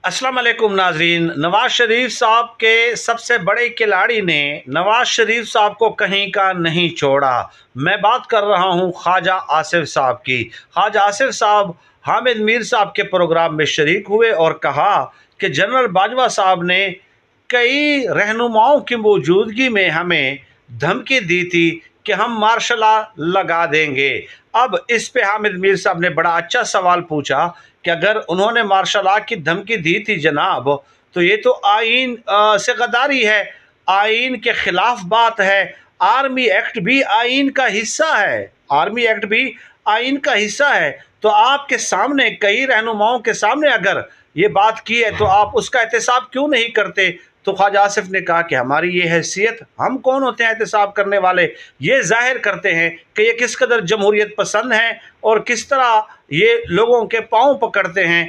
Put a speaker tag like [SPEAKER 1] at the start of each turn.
[SPEAKER 1] अस्सलाम वालेकुम नाजरीन। नवाज शरीफ साहब के सबसे बड़े खिलाड़ी ने नवाज शरीफ साहब को कहीं का नहीं छोड़ा। मैं बात कर रहा हूं ख्वाजा आसिफ साहब की। ख्वाजा आसिफ साहब हामिद मीर साहब के प्रोग्राम में शरीक हुए और कहा कि जनरल बाजवा साहब ने कई रहनुमाओं की मौजूदगी में हमें धमकी दी थी कि हम मार्शल लॉ लगा देंगे। अब इस पे हामिद मीर साहब ने बड़ा अच्छा सवाल पूछा कि अगर उन्होंने मार्शल लॉ की धमकी दी थी जनाब, तो ये तो आइन से गद्दारी है, आइन के खिलाफ बात है। आर्मी एक्ट भी आइन का हिस्सा है, आर्मी एक्ट भी आइन का हिस्सा है। तो आपके सामने कई रहनुमाओं के सामने अगर ये बात की है तो आप उसका एहतसाब क्यों नहीं करते? तो ख्वाजा आसिफ ने कहा कि हमारी ये हैसियत, हम कौन होते हैं एहतसाब करने वाले, ये जाहिर करते हैं कि ये किस कदर जमहूरियत पसंद हैं और किस तरह ये लोगों के पाँव पकड़ते हैं।